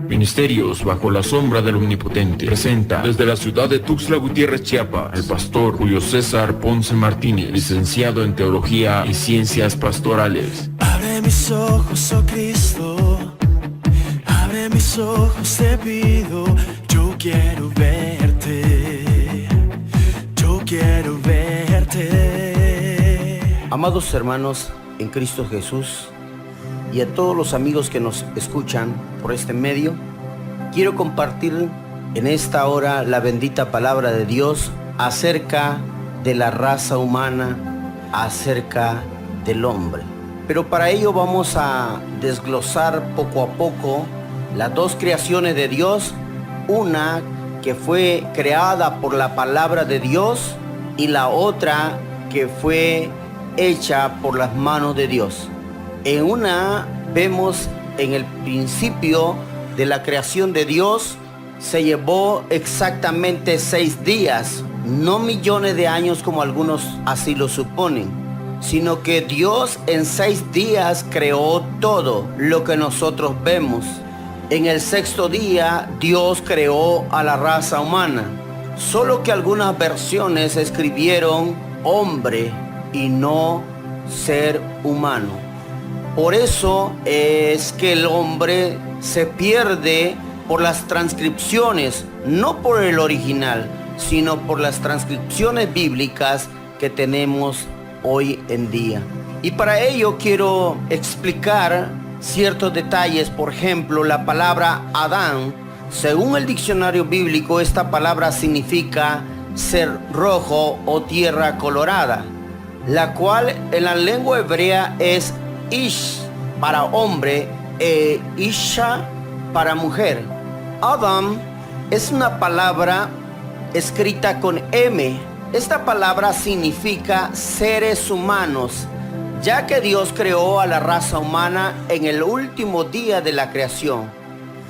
Ministerios bajo la sombra del Omnipotente presenta desde la ciudad de Tuxtla Gutiérrez, Chiapas, el pastor Julio César Ponce Martínez, licenciado en Teología y Ciencias Pastorales. Abre mis ojos, oh Cristo, abre mis ojos, te pido, yo quiero verte, yo quiero verte. Amados hermanos en Cristo Jesús, y a todos los amigos que nos escuchan por este medio, quiero compartir en esta hora la bendita palabra de Dios acerca de la raza humana, acerca del hombre. Pero para ello vamos a desglosar poco a poco las dos creaciones de Dios, una que fue creada por la palabra de Dios y la otra que fue hecha por las manos de Dios. En una vemos en el principio de la creación de Dios se llevó exactamente 6 días, no millones de años como algunos así lo suponen, sino que Dios en 6 días creó todo lo que nosotros vemos. En el 6º día Dios creó a la raza humana, solo que algunas versiones escribieron hombre y no ser humano. Por eso es que el hombre se pierde por las transcripciones, no por el original, sino por las transcripciones bíblicas que tenemos hoy en día. Y para ello quiero explicar ciertos detalles. Por ejemplo, la palabra Adán, según el diccionario bíblico, esta palabra significa ser rojo o tierra colorada, la cual en la lengua hebrea es Ish para hombre e Isha para mujer. Adam es una palabra escrita con M. Esta palabra significa seres humanos, ya que Dios creó a la raza humana en el último día de la creación.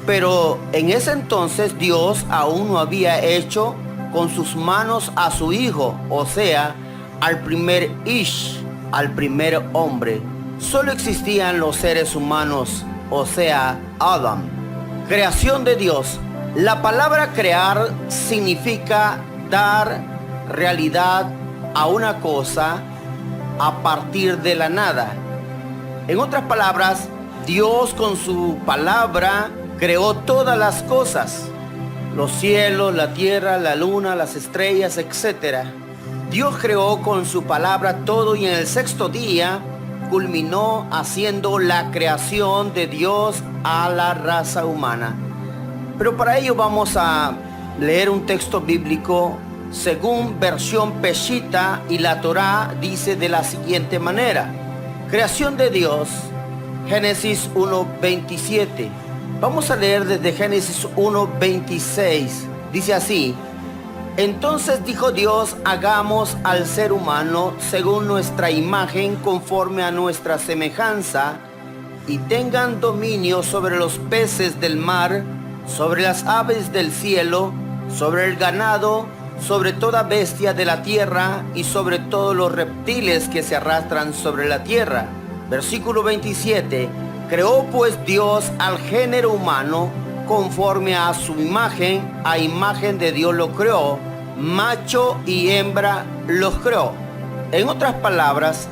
Pero en ese entonces Dios aún no había hecho con sus manos a su hijo, o sea, al primer Ish, al primer hombre. Solo existían los seres humanos, o sea, Adam. Creación de Dios. La palabra crear significa dar realidad a una cosa a partir de la nada. En otras palabras, Dios con su palabra creó todas las cosas, los cielos, la tierra, la luna, las estrellas, etc. Dios creó con su palabra todo y en el 6º día culminó haciendo la creación de Dios a la raza humana. Pero para ello vamos a leer un texto bíblico según versión Peshita, y la Torá dice de la siguiente manera: creación de Dios, Génesis 1:27. Vamos a leer desde Génesis 1:26. Dice así: entonces dijo Dios, hagamos al ser humano según nuestra imagen, conforme a nuestra semejanza, y tengan dominio sobre los peces del mar, sobre las aves del cielo, sobre el ganado, sobre toda bestia de la tierra y sobre todos los reptiles que se arrastran sobre la tierra. Versículo 27. Creó pues Dios al género humano conforme a su imagen, a imagen de Dios lo creó, macho y hembra los creó. En otras palabras,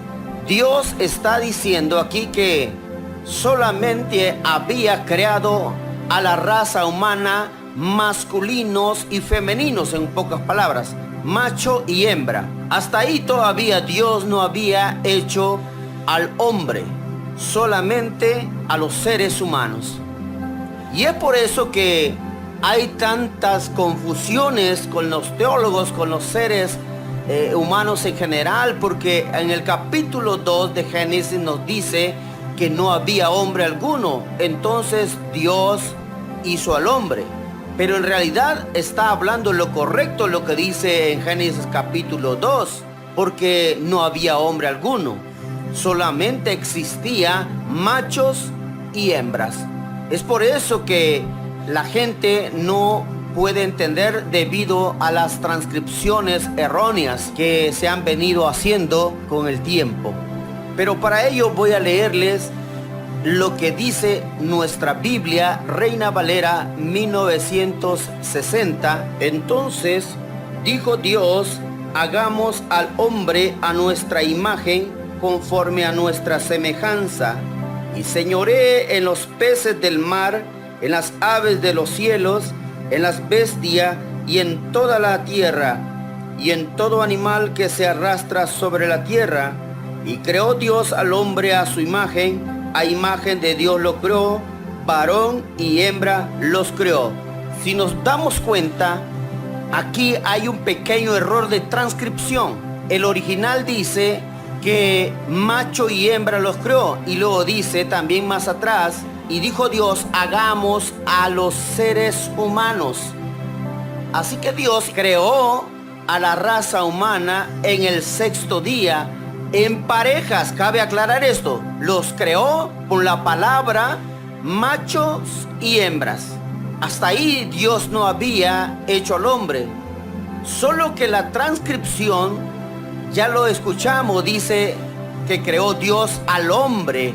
Dios está diciendo aquí que solamente había creado a la raza humana masculinos y femeninos, en pocas palabras, macho y hembra. Hasta ahí todavía Dios no había hecho al hombre, solamente a los seres humanos. Y es por eso que hay tantas confusiones con los teólogos, con los seres humanos en general, porque en el capítulo 2 de Génesis nos dice que no había hombre alguno. Entonces Dios hizo al hombre. Pero en realidad está hablando lo correcto lo que dice en Génesis capítulo 2, porque no había hombre alguno. Solamente existía machos y hembras. Es por eso que la gente no puede entender debido a las transcripciones erróneas que se han venido haciendo con el tiempo. Pero para ello voy a leerles lo que dice nuestra Biblia, Reina Valera 1960. Entonces dijo Dios: hagamos al hombre a nuestra imagen, conforme a nuestra semejanza, y señoree en los peces del mar, en las aves de los cielos, en las bestias y en toda la tierra, y en todo animal que se arrastra sobre la tierra. Y creó Dios al hombre a su imagen, a imagen de Dios lo creó, varón y hembra los creó. Si nos damos cuenta, aquí hay un pequeño error de transcripción. El original dice que macho y hembra los creó, y luego dice también más atrás: y dijo Dios, hagamos a los seres humanos. Así que Dios creó a la raza humana en el sexto día, en parejas. Cabe aclarar esto: los creó con la palabra machos y hembras. Hasta ahí Dios no había hecho al hombre. Solo que la transcripción, ya lo escuchamos, dice que creó Dios al hombre,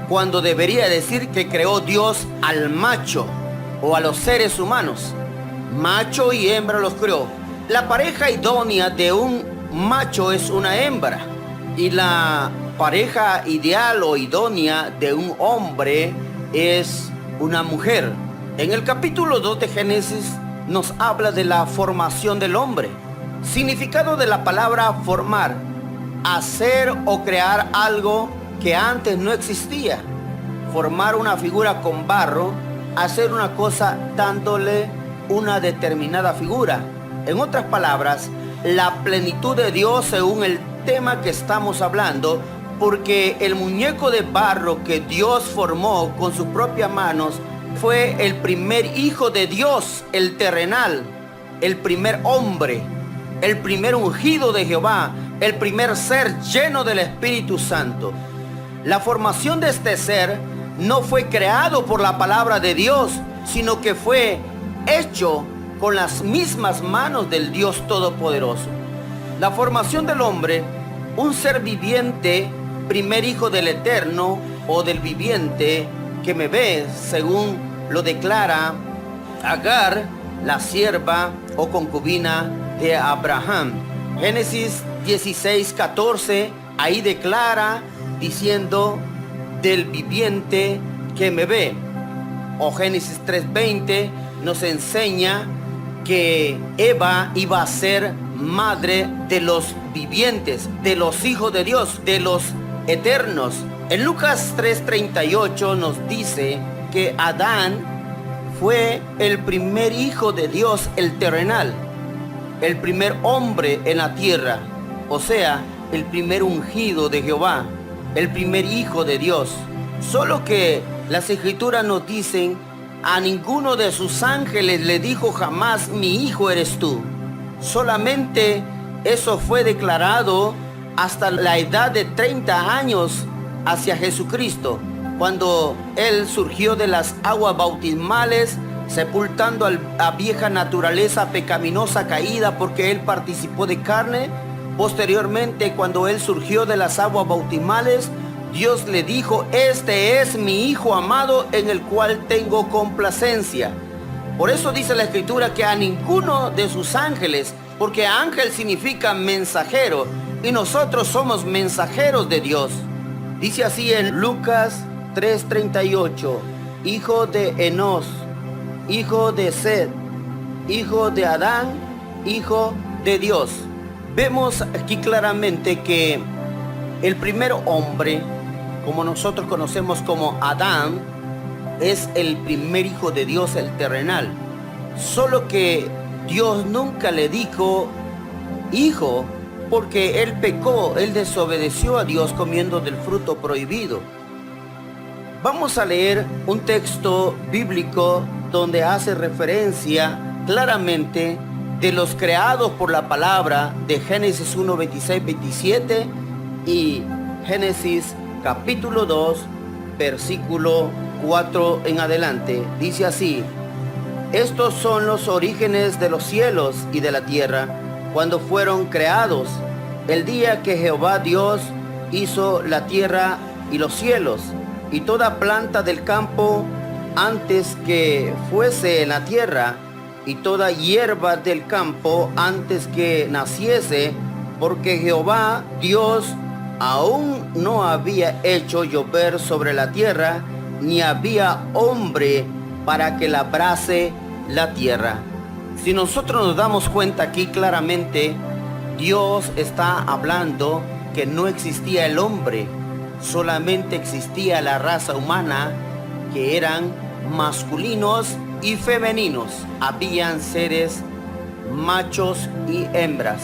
cuando debería decir que creó Dios al macho o a los seres humanos. Macho y hembra los creó. La pareja idónea de un macho es una hembra, y la pareja ideal o idónea de un hombre es una mujer. En el capítulo 2 de Génesis nos habla de la formación del hombre. Significado de la palabra formar: hacer o crear algo que antes no existía. Formar una figura con barro, hacer una cosa dándole una determinada figura. En otras palabras, la plenitud de Dios según el tema que estamos hablando, porque el muñeco de barro que Dios formó con sus propias manos fue el primer hijo de Dios, el terrenal, el primer hombre, el primer ungido de Jehová, el primer ser lleno del Espíritu Santo. La formación de este ser no fue creado por la palabra de Dios, sino que fue hecho con las mismas manos del Dios Todopoderoso. La formación del hombre, un ser viviente, primer hijo del Eterno o del viviente que me ve, según lo declara Agar, la sierva o concubina de Abraham. Génesis 16:14, ahí declara diciendo del viviente que me ve. O Génesis 3:20 nos enseña que Eva iba a ser madre de los vivientes, de los hijos de Dios, de los eternos. En Lucas 3:38 nos dice que Adán fue el primer hijo de Dios, el terrenal, el primer hombre en la tierra, o sea, el primer ungido de Jehová, el primer hijo de Dios. Solo que las escrituras nos dicen: a ninguno de sus ángeles le dijo jamás, mi hijo eres tú. Solamente eso fue declarado hasta la edad de 30 años hacia Jesucristo, cuando Él surgió de las aguas bautismales, sepultando a la vieja naturaleza pecaminosa caída, porque Él participó de carne. Posteriormente, cuando Él surgió de las aguas bautismales, Dios le dijo: este es mi Hijo amado en el cual tengo complacencia. Por eso dice la Escritura que a ninguno de sus ángeles, porque ángel significa mensajero, y nosotros somos mensajeros de Dios. Dice así en Lucas 3:38, hijo de Enos, hijo de Sed, hijo de Adán, hijo de Dios. Vemos aquí claramente que el primer hombre, como nosotros conocemos como Adán, es el primer hijo de Dios, el terrenal. Solo que Dios nunca le dijo hijo, porque él pecó, él desobedeció a Dios comiendo del fruto prohibido. Vamos a leer un texto bíblico donde hace referencia claramente de los creados por la palabra, de Génesis 1, 26, 27 y Génesis capítulo 2, versículo 4 en adelante. Dice así: estos son los orígenes de los cielos y de la tierra, cuando fueron creados, el día que Jehová Dios hizo la tierra y los cielos. y toda planta del campo antes que fuese en la tierra, y toda hierba del campo antes que naciese, porque Jehová Dios aún no había hecho llover sobre la tierra, ni había hombre para que labrase la tierra. Si nosotros nos damos cuenta aquí claramente, Dios está hablando que no existía el hombre, solamente existía la raza humana, que eran masculinos y femeninos. Habían seres machos y hembras.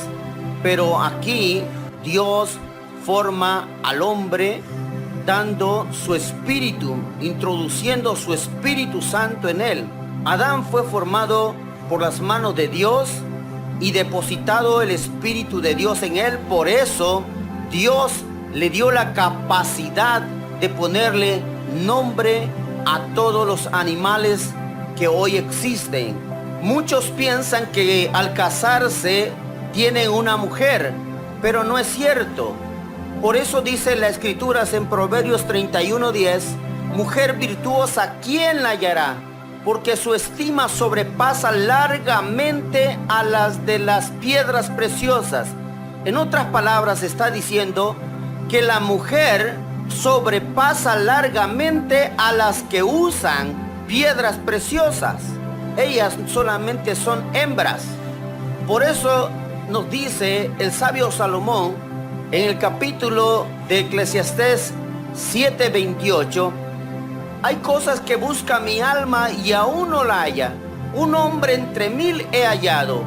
Pero aquí Dios forma al hombre dando su espíritu, introduciendo su Espíritu Santo en él. Adán fue formado por las manos de Dios y depositado el Espíritu de Dios en él. Por eso Dios le dio la capacidad de ponerle nombre a todos los animales que hoy existen. Muchos piensan que al casarse tienen una mujer, pero no es cierto. Por eso dice la Escritura en Proverbios 31:10, mujer virtuosa, ¿quién la hallará? Porque su estima sobrepasa largamente a las de las piedras preciosas. En otras palabras, está diciendo que la mujer sobrepasa largamente a las que usan piedras preciosas. Ellas solamente son hembras. Por eso nos dice el sabio Salomón en el capítulo de Eclesiastés 7:28, hay cosas que busca mi alma y aún no la halla. Un hombre entre 1000 he hallado,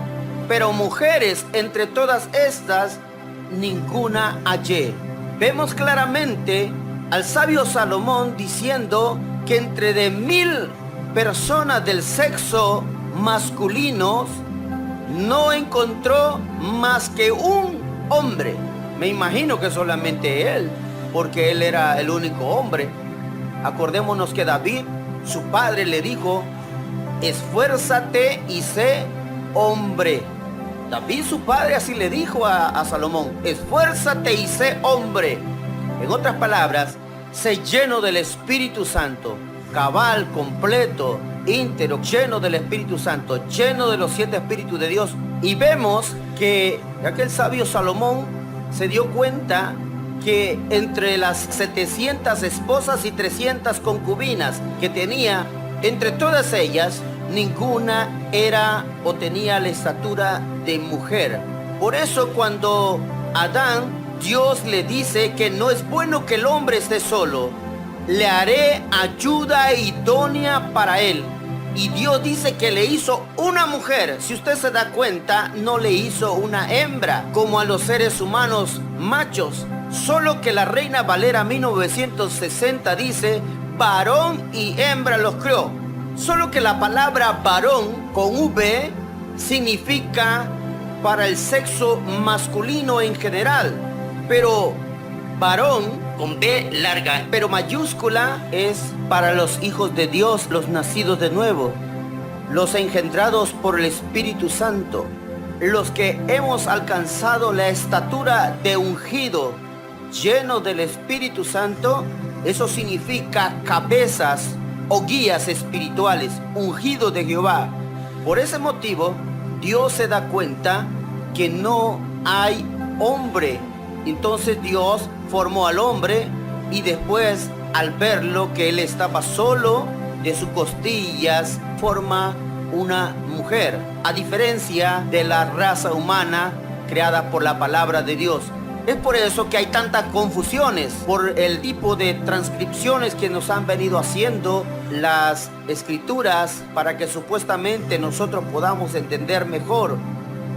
pero mujeres entre todas estas ninguna hallé. Vemos claramente al sabio Salomón diciendo que entre de 1000 personas del sexo masculino no encontró más que un hombre. Me imagino que solamente él, porque él era el único hombre. Acordémonos que David, su padre, le dijo, esfuérzate y sé hombre. David, su padre, así le dijo a Salomón, esfuérzate y sé hombre. En otras palabras, sé lleno del Espíritu Santo, cabal, completo, íntegro, lleno del Espíritu Santo, lleno de los 7 Espíritus de Dios. Y vemos que aquel sabio Salomón se dio cuenta que entre las 700 esposas y 300 concubinas que tenía, entre todas ellas, ninguna era o tenía la estatura de mujer. Por eso cuando Adán, Dios le dice que no es bueno que el hombre esté solo, le haré ayuda idónea para él. Y Dios dice que le hizo una mujer. Si usted se da cuenta, no le hizo una hembra, como a los seres humanos machos. Solo que la Reina Valera 1960 dice, varón y hembra los creó. Solo que la palabra varón con V significa para el sexo masculino en general. Pero varón con B larga, pero mayúscula, es para los hijos de Dios, los nacidos de nuevo, los engendrados por el Espíritu Santo, los que hemos alcanzado la estatura de ungido, lleno del Espíritu Santo. Eso significa cabezas o guías espirituales, ungidos de Jehová. Por ese motivo, Dios se da cuenta que no hay hombre. Entonces Dios formó al hombre y después, al verlo que él estaba solo, de sus costillas forma una mujer, a diferencia de la raza humana creada por la palabra de Dios. Es por eso que hay tantas confusiones, por el tipo de transcripciones que nos han venido haciendo las escrituras para que supuestamente nosotros podamos entender mejor.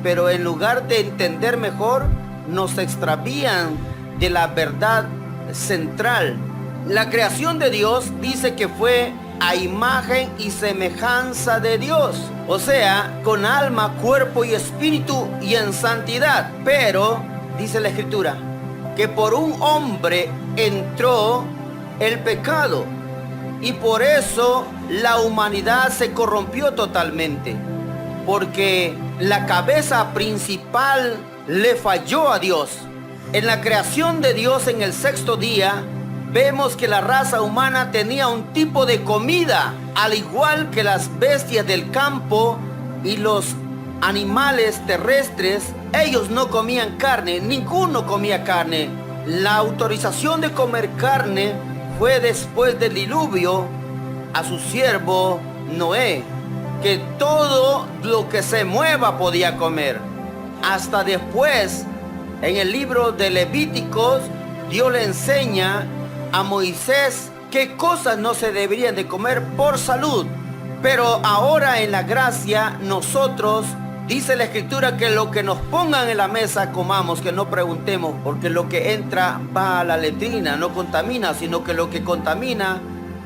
Pero en lugar de entender mejor, nos extravían de la verdad central. La creación de Dios dice que fue a imagen y semejanza de Dios, o sea, con alma, cuerpo y espíritu y en santidad. Pero dice la Escritura que por un hombre entró el pecado y por eso la humanidad se corrompió totalmente, porque la cabeza principal le falló a Dios. En la creación de Dios, en el 6º día, vemos que la raza humana tenía un tipo de comida, al igual que las bestias del campo y los animales terrestres. Ellos no comían carne, ninguno comía carne. La autorización de comer carne fue después del diluvio a su siervo Noé, que todo lo que se mueva podía comer. Hasta después, en el libro de Levíticos, Dios le enseña a Moisés qué cosas no se deberían de comer por salud. Pero ahora en la gracia nosotros, dice la Escritura, que lo que nos pongan en la mesa comamos, que no preguntemos, porque lo que entra va a la letrina, no contamina, sino que lo que contamina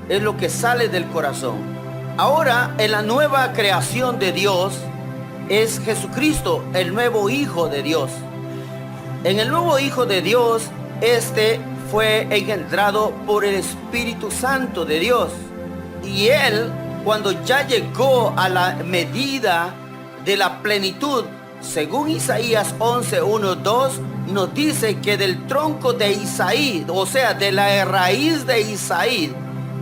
es lo que sale del corazón. Ahora en la nueva creación de Dios es Jesucristo, el nuevo Hijo de Dios. En el nuevo Hijo de Dios, este fue engendrado por el Espíritu Santo de Dios. Y él, cuando ya llegó a la medida de la plenitud, según Isaías 11:1-2, nos dice que del tronco de Isaí, o sea, de la raíz de Isaí,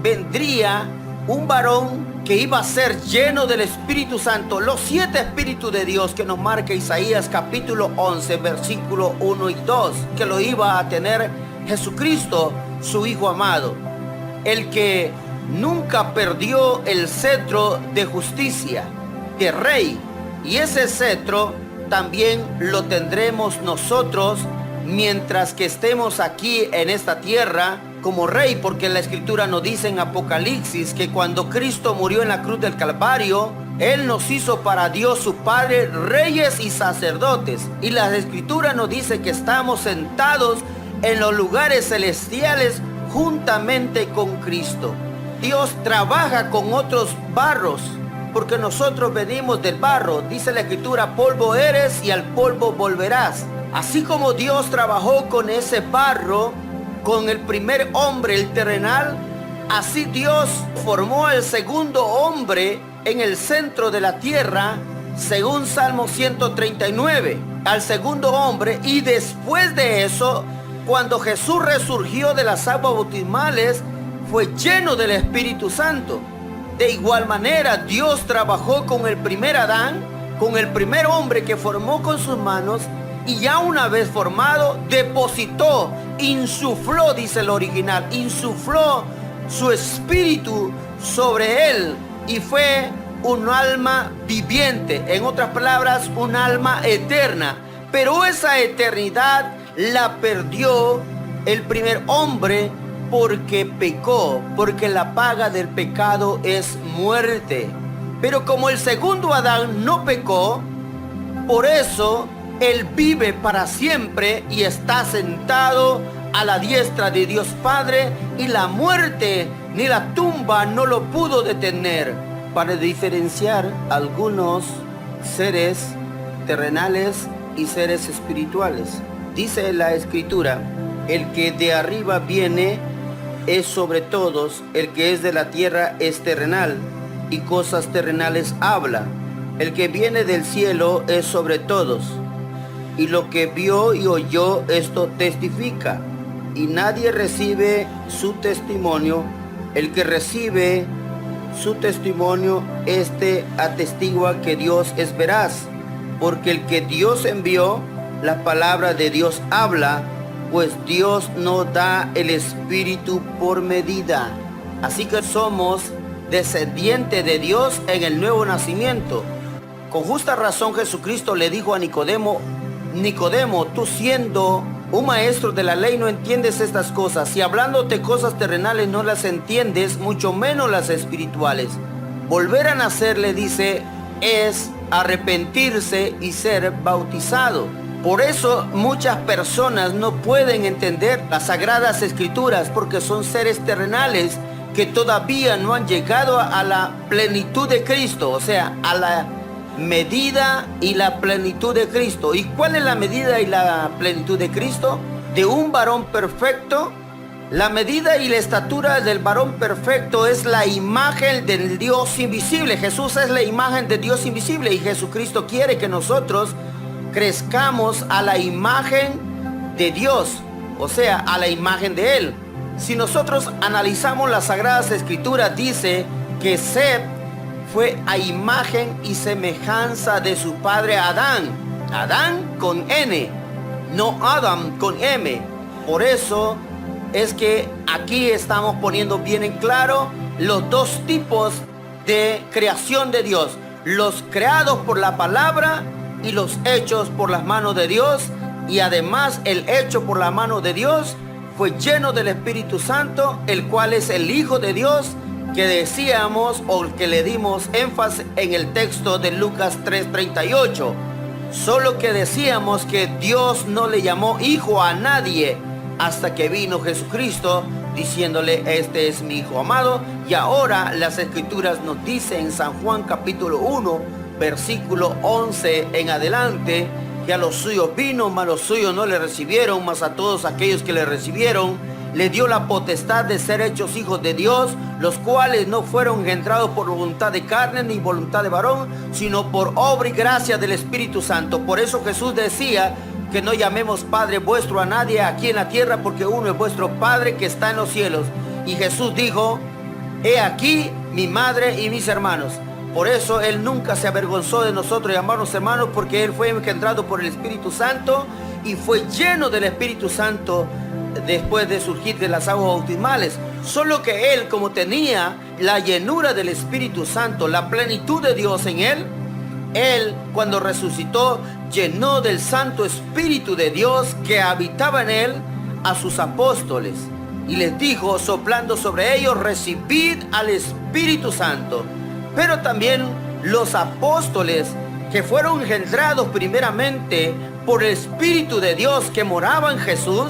vendría un varón que iba a ser lleno del Espíritu Santo, los 7 Espíritus de Dios que nos marca Isaías capítulo 11, versículo 1 y 2, que lo iba a tener Jesucristo, su Hijo amado, el que nunca perdió el cetro de justicia, de rey. Y ese cetro también lo tendremos nosotros mientras que estemos aquí en esta tierra como rey, porque la Escritura nos dice en Apocalipsis que cuando Cristo murió en la cruz del Calvario, Él nos hizo para Dios su Padre reyes y sacerdotes. Y la Escritura nos dice que estamos sentados en los lugares celestiales juntamente con Cristo. Dios trabaja con otros barros, porque nosotros venimos del barro. Dice la Escritura, polvo eres y al polvo volverás. Así como Dios trabajó con ese barro, con el primer hombre, el terrenal, así Dios formó al segundo hombre en el centro de la tierra, según Salmo 139, al segundo hombre. Y después de eso, cuando Jesús resurgió de las aguas bautismales, fue lleno del Espíritu Santo. De igual manera, Dios trabajó con el primer Adán, con el primer hombre que formó con sus manos, y ya una vez formado, depositó, insufló, dice el original, insufló su espíritu sobre él, y fue un alma viviente, en otras palabras, un alma eterna. Pero esa eternidad la perdió el primer hombre porque pecó, porque la paga del pecado es muerte. Pero como el segundo Adán no pecó, por eso él vive para siempre y está sentado a la diestra de Dios Padre, y la muerte ni la tumba no lo pudo detener. Para diferenciar algunos seres terrenales y seres espirituales, dice la Escritura, el que de arriba viene es sobre todos, el que es de la tierra es terrenal, y cosas terrenales habla. El que viene del cielo es sobre todos, y lo que vio y oyó esto testifica, y nadie recibe su testimonio. El que recibe su testimonio, este atestigua que Dios es veraz, porque el que Dios envió, la palabra de Dios habla, pues Dios no da el Espíritu por medida. Así que somos descendientes de Dios en el nuevo nacimiento. Con justa razón Jesucristo le dijo a Nicodemo, Nicodemo, tú siendo un maestro de la ley no entiendes estas cosas. Si hablándote cosas terrenales no las entiendes, mucho menos las espirituales. Volver a nacer, le dice, es arrepentirse y ser bautizado. Por eso muchas personas no pueden entender las sagradas escrituras, porque son seres terrenales que todavía no han llegado a la plenitud de Cristo, o sea, a la medida y la plenitud de Cristo. ¿Y cuál es la medida y la plenitud de Cristo? De un varón perfecto. La medida y la estatura del varón perfecto es la imagen del Dios invisible. Jesús es la imagen de Dios invisible, y Jesucristo quiere que nosotros crezcamos a la imagen de Dios, o sea, a la imagen de Él. Si nosotros analizamos las Sagradas Escrituras, dice que Seth fue a imagen y semejanza de su padre Adán. Adán con N, no Adam con M. Por eso es que aquí estamos poniendo bien en claro los dos tipos de creación de Dios. Los creados por la palabra y los hechos por las manos de Dios. Y además el hecho por la mano de Dios fue lleno del Espíritu Santo, el cual es el Hijo de Dios, que decíamos o que le dimos énfasis en el texto de Lucas 3:38. Solo que decíamos que Dios no le llamó hijo a nadie hasta que vino Jesucristo diciéndole: este es mi Hijo amado. Y ahora las Escrituras nos dicen en San Juan capítulo 1 versículo 11 en adelante, que a los suyos vino, mas los suyos no le recibieron, mas a todos aquellos que le recibieron le dio la potestad de ser hechos hijos de Dios, los cuales no fueron engendrados por voluntad de carne ni voluntad de varón, sino por obra y gracia del Espíritu Santo. Por eso Jesús decía que no llamemos Padre vuestro a nadie aquí en la tierra, porque uno es vuestro Padre que está en los cielos. Y Jesús dijo: he aquí mi madre y mis hermanos. Por eso Él nunca se avergonzó de nosotros llamarnos hermanos, porque Él fue engendrado por el Espíritu Santo y fue lleno del Espíritu Santo después de surgir de las aguas bautismales. Solo que Él, como tenía la llenura del Espíritu Santo, la plenitud de Dios en Él, Él cuando resucitó llenó del Santo Espíritu de Dios que habitaba en Él a sus apóstoles y les dijo, soplando sobre ellos: recibid al Espíritu Santo. Pero también los apóstoles, que fueron engendrados primeramente por el Espíritu de Dios que moraba en Jesús,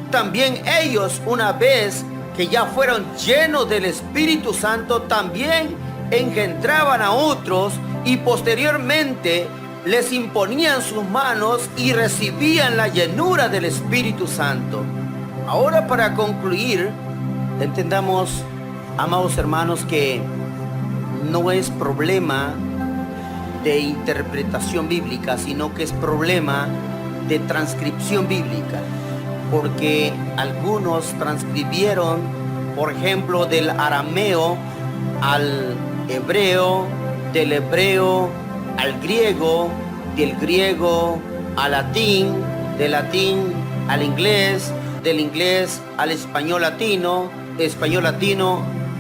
también ellos, una vez que ya fueron llenos del Espíritu Santo, también engendraban a otros y posteriormente les imponían sus manos y recibían la llenura del Espíritu Santo. Ahora, para concluir, entendamos, amados hermanos, que no es problema de interpretación bíblica, sino que es problema de transcripción bíblica, porque algunos transcribieron, por ejemplo, del arameo al hebreo, del hebreo al griego, del griego al latín, del latín al inglés, del inglés al español latino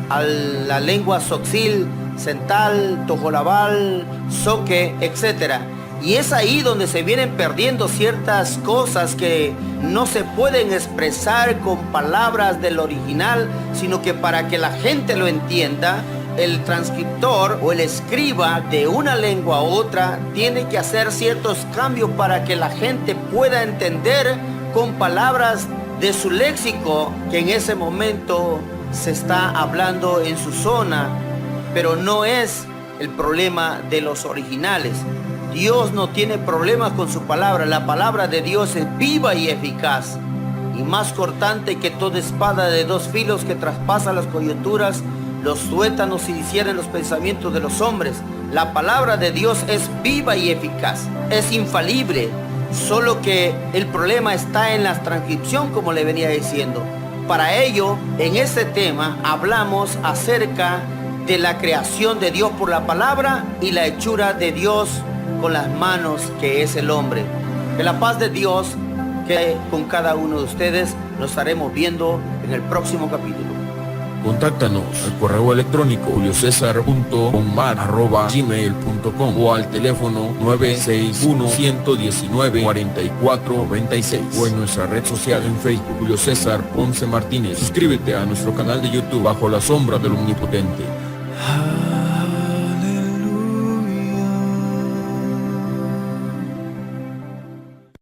a la lengua soxil, central, tojolabal, soque, etc. Y es ahí donde se vienen perdiendo ciertas cosas que no se pueden expresar con palabras del original, sino que para que la gente lo entienda, el transcriptor o el escriba de una lengua a otra tiene que hacer ciertos cambios para que la gente pueda entender con palabras de su léxico que en ese momento se está hablando en su zona. Pero no es el problema de los originales. Dios no tiene problemas con su palabra. La palabra de Dios es viva y eficaz, y más cortante que toda espada de dos filos, que traspasa las coyunturas, los tuétanos y discierne los pensamientos de los hombres. La palabra de Dios es viva y eficaz, es infalible. Solo que el problema está en la transcripción, como le venía diciendo. Para ello, en este tema hablamos acerca de la creación de Dios por la palabra y la hechura de Dios con las manos, que es el hombre. Que la paz de Dios quede con cada uno de ustedes. Nos estaremos viendo en el próximo capítulo. Contáctanos al correo electrónico juliocesar.omar@gmail.com o al teléfono 961-119-4496 o en nuestra red social en Facebook Julio César Ponce Martínez. Suscríbete a nuestro canal de YouTube Bajo la Sombra del Omnipotente.